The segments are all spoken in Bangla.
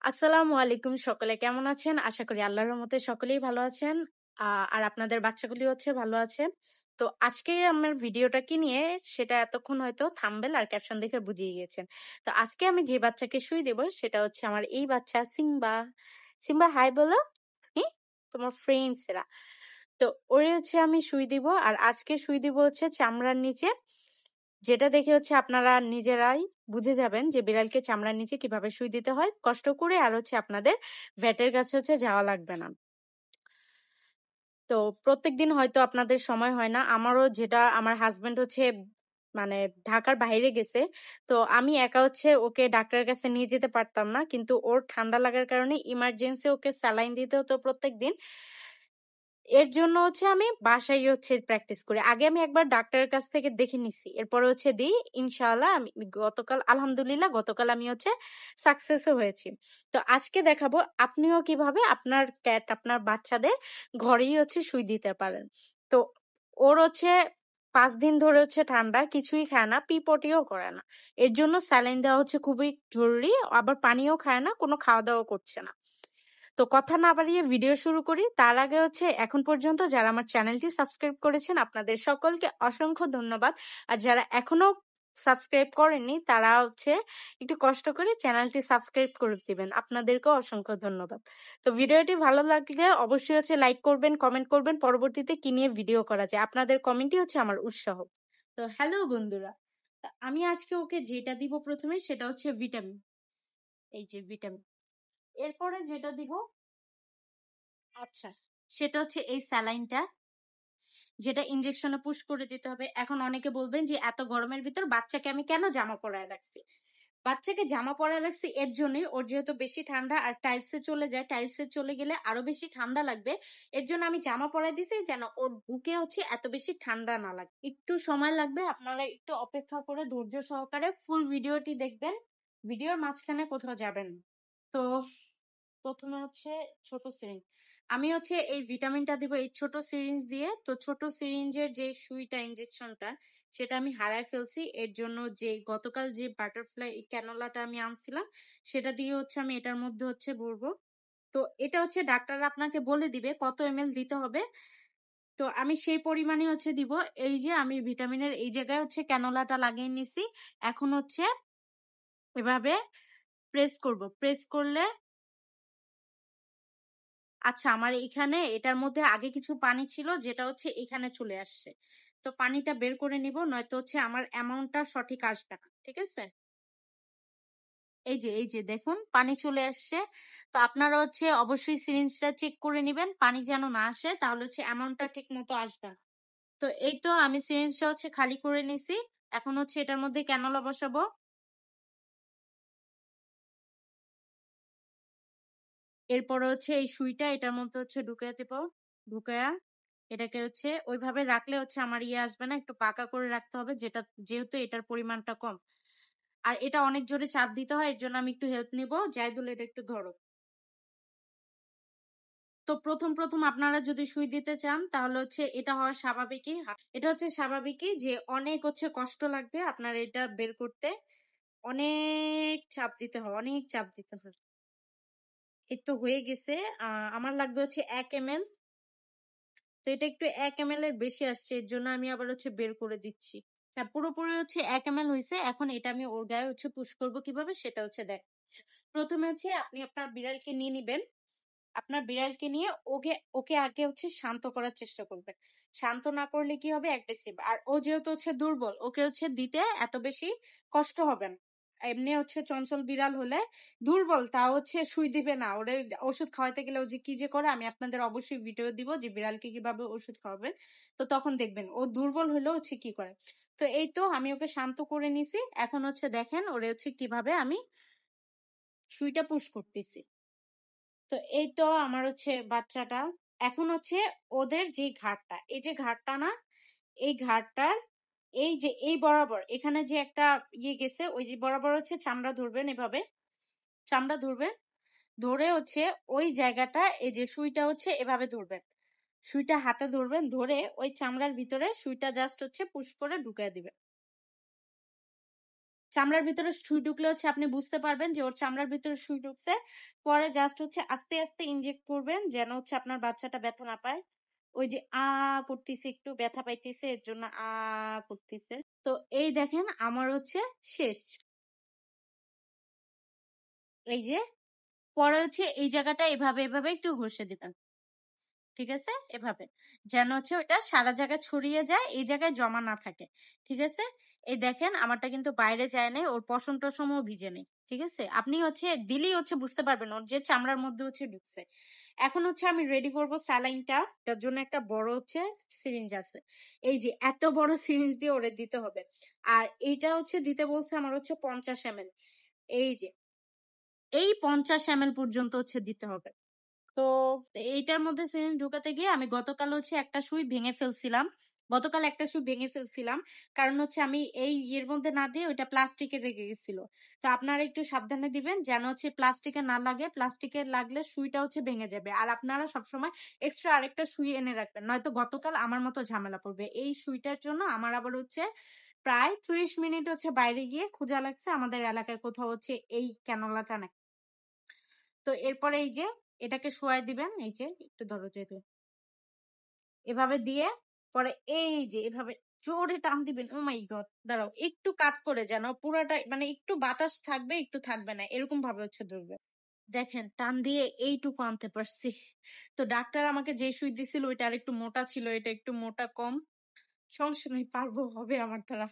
আসসালামু আলাইকুম, সকলে কেমন আছেন? আশা করি আল্লাহর রহমতে সকলেই ভালো আছেন। আর আপনাদের বাচ্চাগুলি হচ্ছে ভালো আছে। তো আজকে আমার ভিডিওটা কি নিয়ে সেটা এতক্ষণ হয়তো থাম্বনেল আর ক্যাপশন দেখে বুঝিয়ে গিয়েছেন। তো আজকে আমি যে বাচ্চাকে শুই দেব সেটা হচ্ছে আমার এই বাচ্চা সিম্বা। সিম্বা হাই বলো। হ্যাঁ, তোমার ফ্রেন্ডস এরা। তো ওরে হচ্ছে আমি শুই দিব, আর আজকে শুই দিব হচ্ছে চামড়ার নিচে, যেটা দেখে হচ্ছে আপনারা নিজেরাই বুঝে যাবেন যে বিড়ালকে চামড়ার নিচে কিভাবে শুই দিতে হয় কষ্ট করে, আর হচ্ছে আপনাদের ভেটের কাছে হচ্ছে যাওয়া লাগবে না। তো প্রত্যেকদিন হয়তো আপনাদের সময় হয় না, আমারও যেটা আমার হাজবেন্ড হচ্ছে মানে ঢাকার বাইরে গেছে, তো আমি একা হচ্ছে ওকে ডাক্তারের কাছে নিয়ে যেতে পারতাম না, কিন্তু ওর ঠান্ডা লাগার কারণে ইমার্জেন্সি ওকে স্যালাইন দিতে হতো প্রত্যেকদিন। এর জন্য হচ্ছে আমি বাসায় হচ্ছে প্র্যাকটিস করি। আগে আমি একবার ডাক্তারের কাছ থেকে দেখে নিছি, এরপরে হচ্ছে দিই ইনশাআল্লাহ। আমি গতকাল আলহামদুলিল্লাহ গতকাল আমি হচ্ছে সাকসেসও হয়েছি। তো আজকে দেখাবো আপনিও কিভাবে আপনার ক্যাট আপনার বাচ্চাদের ঘরেই হচ্ছে শুই দিতে পারেন। তো ওর হচ্ছে 5 দিন ধরে হচ্ছে ঠান্ডা, কিছুই খায় না, পিপটিও করে না। এর জন্য স্যালাইন দেওয়া হচ্ছে খুবই জরুরি। আবার পানিও খায় না, কোনো খাওয়া দাওয়া করছে না। তো কথা না বাড়িয়ে ভিডিও শুরু করি। তার আগে হচ্ছে এখন পর্যন্ত যারা আমার চ্যানেলটি সাবস্ক্রাইব করেছেন আপনাদের সকলকে অসংখ্য ধন্যবাদ। আর যারা এখনো সাবস্ক্রাইব করেননি তারা হচ্ছে একটু কষ্ট করে চ্যানেলটি সাবস্ক্রাইব করে দিবেন, আপনাদেরকেও অসংখ্য ধন্যবাদ। তো ভিডিওটি ভালো লাগলে অবশ্যই হচ্ছে লাইক করবেন, কমেন্ট করবেন পরবর্তীতে কি নিয়ে ভিডিও করা যায়। আপনাদের কমেন্টই হচ্ছে আমার উৎসাহ। তো হ্যালো বন্ধুরা, আমি আজকে ওকে যেটা দিব প্রথমে সেটা হচ্ছে ভিটামিন। এই যে ভিটামিন, এরপরে যেটা দিব আচ্ছা সেটা হচ্ছে এই স্যালাইনটা, যেটা ইনজেকশনে পুশ করে দিতে হবে। এখন অনেকে বলবেন যে এত গরমের ভিতর বাচ্চাকে আমি কেন জামা পরায় রাখছি। বাচ্চাকে জামা পরায় রাখছি এর জন্যই, ওর যেহেতু বেশি ঠান্ডা আর টাইলসে চলে যায়, টাইলসে চলে গেলে আরো বেশি ঠান্ডা লাগবে। এর জন্য আমি জামা পরায় দিছি যেন ওর বুকে হচ্ছে এত বেশি ঠান্ডা না লাগে। একটু সময় লাগবে, আপনারা একটু অপেক্ষা করে ধৈর্য সহকারে ফুল ভিডিওটি দেখবেন, ভিডিওর মাঝখানে কোথাও যাবেন না। তো প্রথমে হচ্ছে ছোট সিরিঞ্জ, আমি হচ্ছে এই ভিটামিনটা দিব এই ছোট সিরিঞ্জ দিয়ে। তো ছোট সিরিঞ্জের যে সুইটা ইনজেকশনটা সেটা আমি হারায় ফেলছি। এর জন্য যে গতকাল যে বাটারফ্লাই ক্যানোলাটা আমি আনছিলাম সেটা দিয়ে হচ্ছে আমি এটার মধ্যে হচ্ছে ভরবো। তো এটা হচ্ছে ডাক্তার আপনাকে বলে দিবে কত এমএল দিতে হবে, তো আমি সেই পরিমাণে হচ্ছে দিব। এই যে আমি ভিটামিনের এই জায়গায় হচ্ছে ক্যানোলাটা লাগিয়ে নিছি, এখন হচ্ছে এভাবে প্রেস করব। প্রেস করলে আচ্ছা, আমার এখানে এটার মধ্যে আগে কিছু পানি ছিল যেটা হচ্ছে এখানে চলে আসছে, তো পানিটা বের করে নিব, নয়তো হচ্ছে আমার অ্যামাউন্টটা সঠিক আসবে না। ঠিক আছে, এই যে দেখুন পানি চলে আসছে। তো আপনারা হচ্ছে অবশ্যই সিরিঞ্জটা চেক করে নেবেন, পানি যেন না আসে, তাহলে হচ্ছে অ্যামাউন্টটা ঠিক মতো আসবে না। তো এই তো আমি সিরিঞ্জটা হচ্ছে খালি করে নিছি, এখন হচ্ছে এটার মধ্যে ক্যানোলা বসাবো। এরপরে হচ্ছে এই সুইটা এটার মধ্যে হচ্ছে ঢুকাই দেবো। ঢুকায়া এটাকে হচ্ছে ওইভাবে রাখলে হচ্ছে আমার ইয়ে আসবে না, একটু পাকা করে রাখতে হবে, যেটা যেহেতু এটার পরিমাণটা কম। আর এটা অনেক জোরে চাপ দিতে হয়, এর জন্য আমি একটু হেল্প নিব। জাইদুল এটা একটু ধরো। তো প্রথম প্রথম আপনারা যদি সুই দিতে চান তাহলে হচ্ছে এটা হওয়া স্বাভাবিকই, এটা হচ্ছে স্বাভাবিকই যে অনেক হচ্ছে কষ্ট লাগবে আপনার এটা বের করতে, অনেক চাপ দিতে হয়, অনেক চাপ দিতে হয়। এই তো হয়ে গেছে। আমার লাগবে হচ্ছে 1 ml। তো এটা একটু 1 ml এর বেশি আসছে, এর জন্য আমি আবার হচ্ছে বের করে দিচ্ছি। হ্যাঁ, পুরোপুরি হচ্ছে 1 ml হয়েছে। এখন এটা আমি ওর গায়ে হচ্ছে পুশ করবো কিভাবে সেটা হচ্ছে দেখ। প্রথমে হচ্ছে আপনি আপনার বিড়ালকে নিয়ে নিবেন, আপনার বিড়ালকে নিয়ে ওকে ওকে আগে হচ্ছে শান্ত করার চেষ্টা করবেন। শান্ত না করলে কি হবে, অ্যাগ্রেসিভ। আর ও যেহেতু হচ্ছে দুর্বল, ওকে হচ্ছে দিতে এত বেশি কষ্ট হবে না। এমনি হচ্ছে চঞ্চল বিড়াল হলে দুর্বল তা হচ্ছে সুই দিবে না, ওরে ওষুধ খাওয়াতে গেলে ও যে কি যে করে আমি আপনাদের অবশ্যই ভিডিও দিব যে বিড়ালকে কিভাবে ওষুধ খাওয়াবেন। তো তখন দেখবেন ও দুর্বল হলেও হচ্ছে কি করে। তো এই তো আমি ওকে শান্ত করে নিছি, এখন হচ্ছে দেখেন ওরে হচ্ছে কিভাবে আমি সুইটা পুশ করতেছি। তো এই তো আমার হচ্ছে বাচ্চাটা, এখন হচ্ছে ওদের যে ঘাটটা, এই যে ঘাটটা না, এই ঘাটটার এই যে এই বরাবর এখানে যে একটা ইয়ে গেছে ওই যে বরাবর হচ্ছে চামড়া ধরবেন, এভাবে চামড়া ধরবেন, ধরে হচ্ছে ওই জায়গাটা এই যে সুইটা হচ্ছে এভাবে ধরবেন, সুইটা হাতে ধরবেন, ধরে ওই চামড়ার ভিতরে সুইটা জাস্ট হচ্ছে পুশ করে ঢুকায় দিবেন। চামড়ার ভিতরে সুই ঢুকলে হচ্ছে আপনি বুঝতে পারবেন যে ওর চামড়ার ভিতরে সুই ঢুকছে। পরে জাস্ট হচ্ছে আস্তে আস্তে ইনজেক্ট করবেন যেন হচ্ছে আপনার বাচ্চাটা ব্যথা না পায়। ওই যে করতেছে, একটু ব্যথা পাইতেছে, এর জন্য করতেছে। তো এই দেখেন আমার হচ্ছে শেষ। এই যে পরে হচ্ছে এই জায়গাটা এভাবে এভাবে একটু ঘষে দিবেন, ঠিক আছে? এভাবে যেন হচ্ছে ওটা সারা জায়গায় ছড়িয়ে যায়, এই জায়গায় জমা না থাকে, ঠিক আছে? এই দেখেন আমারটা কিন্তু বাইরে যায় নাই, ওর পশম টসমও ভিজে নেই, ঠিক আছে? আপনি হচ্ছে দিলেই হচ্ছে বুঝতে পারবেন ওর যে চামড়ার মধ্যে হচ্ছে ঢুকছে। এখন হচ্ছে আমি রেডি করব স্যালাইনটা। তার জন্য একটা বড় হচ্ছে সিরিঞ্জ আছে, এই যে এত বড় সিরিঞ্জ দিয়ে ওরে দিতে হবে। আর এইটা হচ্ছে দিতে বলছে আমার হচ্ছে 50 ml। এই যে এই 50 ml পর্যন্ত হচ্ছে দিতে হবে। তো এইটার মধ্যে সিরিঞ্জ ঢুকাতে গিয়ে আমি গতকাল হচ্ছে একটা সুই ভেঙে ফেলছিলাম। কারণ হচ্ছে আমি এই এর মধ্যে না দিয়ে ওইটা প্লাস্টিকে রেখে গেছিল। তো আপনারা একটু সাবধানে দিবেন যেন হচ্ছে প্লাস্টিকে না লাগে, প্লাস্টিকে লাগলে সুইটা হচ্ছে ভেঙে যাবে। আর আপনারা সবসময় এক্সট্রা আরেকটা সুই এনে রাখবেন, নয়তো গতকাল আমার মতো ঝামেলা পড়বে। এই সুইটার জন্য আমার আবার হচ্ছে প্রায় 30 মিনিট হচ্ছে বাইরে গিয়ে খোঁজা লাগছে, আমাদের এলাকায় কোথাও হচ্ছে এই ক্যানোলাটা নাই। তো এরপরে এই যে এটাকে শোয়াই দিবেন, এই যে একটু ধরো যেহেতু, এভাবে দিয়ে পরে এই যে এভাবে জোরে টান দিবেন। ও মাই গড, দাঁড়াও একটু কাত করে, যেন পুরাটা মানে একটু বাতাস থাকবে একটু থাকবে না, এরকম ভাবে হচ্ছে ধরবে। দেখেন টান দিয়ে এইটুকু আনতে পারছি। তো ডাক্তার আমাকে যে সুই দিছিল ওইটা আর একটু মোটা ছিল, এটা একটু মোটা কম। সমস্যা নেই, পারবো, হবে আমার দ্বারা।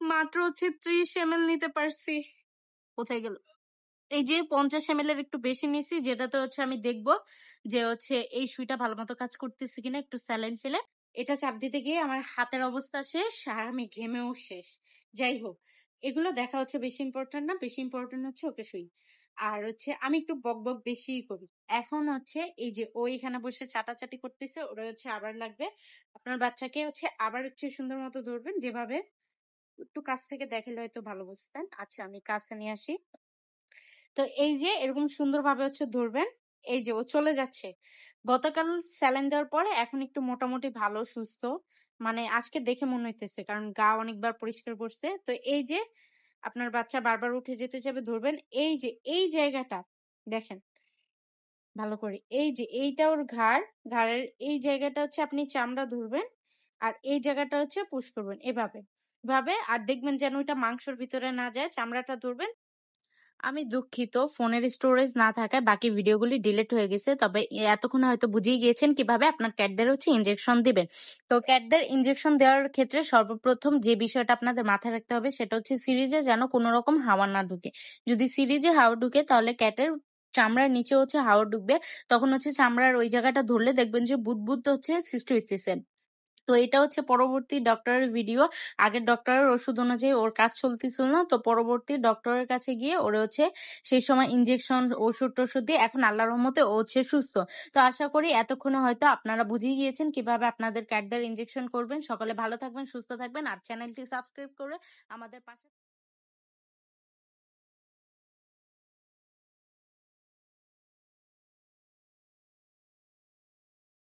মাত্র হচ্ছে 30 ml নিতে পারছি। কোথায় গেল? এই যে 50 ml এর একটু বেশি নিছি, যেটাতে হচ্ছে আমি দেখবো যে হচ্ছে এই সুইটা ভালো মতো কাজ করতেছে কিনা। একটু স্যালাইন ফেলে এটা চাপ দিতে গিয়ে আমার হাতের অবস্থা শেষ, আর আমি ঘেমেও শেষ। যাই হোক, এগুলো দেখা হচ্ছে বেশি ইম্পর্টেন্ট না, বেশি ইম্পর্টেন্ট হচ্ছে ওকে সুই। আর হচ্ছে আমি একটু বক বক বেশি করি। এখন হচ্ছে এই যে ও এখানে বসে চাটাচাটি করতেছে, ওরা হচ্ছে আবার লাগবে। আপনার বাচ্চাকে হচ্ছে আবার হচ্ছে সুন্দর মতো ধরবেন, যেভাবে একটু কাছ থেকে দেখালে হয়তো ভালো বুঝতেন। আচ্ছা আমি কাছে নিয়ে আসি। তো এই যে এরকম সুন্দরভাবে হচ্ছে ধরবেন। এই যে ও চলে যাচ্ছে। গতকাল স্যালাইন দেওয়ার পরে এখন একটু মোটামুটি ভালো সুস্থ, মানে আজকে দেখে মনে হইতেছে, কারণ গা অনেকবার পরিষ্কার করছে। তো এই যে আপনার বাচ্চা বারবার উঠে যেতে যাবে, ধরবেন এই যে এই জায়গাটা দেখেন ভালো করে। এই যে এইটা ওর ঘাড়ের এই জায়গাটা হচ্ছে আপনি চামড়া ধরবেন, আর এই জায়গাটা হচ্ছে পুশ করবেন এভাবে ভাবে, আর দেখবেন যেন ওইটা মাংসের ভিতরে না যায়, চামড়াটা ধরবেন। আমি দুঃখিত, ফোনের স্টোরেজ না থাকায় বাকি ভিডিওগুলি ডিলিট হয়ে গেছে। তবে এতক্ষণ হয়তো বুঝেই গিয়েছেন কিভাবে আপনার ক্যাটদের হচ্ছে ইনজেকশন দিবেন। তো ক্যাটদের ইনজেকশন দেওয়ার ক্ষেত্রে সর্বপ্রথম যে বিষয়টা আপনাদের মাথায় রাখতে হবে সেটা হচ্ছে সিরিজে যেন কোনো রকম হাওয়া না ঢুকে। যদি সিরিজে হাওয়া ঢুকে তাহলে ক্যাটের চামড়ার নিচে হচ্ছে হাওয়া ঢুকবে, তখন হচ্ছে চামড়ার ওই জায়গাটা ধরলে দেখবেন যে বুদবুদ হচ্ছে সৃষ্টি হইতেছে। তো এটা হচ্ছে পরবর্তী ডক্টরের ভিডিও। আগের ডক্টরের ওষুধ অনুযায়ী ওর কাজ চলতেছিল না, তো পরবর্তী ডক্টরের কাছে গিয়ে ওরে হচ্ছে সেই সময় ইনজেকশন ওষুধ টষুধ দিয়ে এখন আল্লাহর রহমতে ও হচ্ছে সুস্থ। তো আশা করি এতক্ষণে হয়তো আপনারা বুঝিয়ে গিয়েছেন কিভাবে আপনাদের ক্যাটদের ইনজেকশন করবেন। সকলে ভালো থাকবেন, সুস্থ থাকবেন, আর চ্যানেলটি সাবস্ক্রাইব করে আমাদের পাশে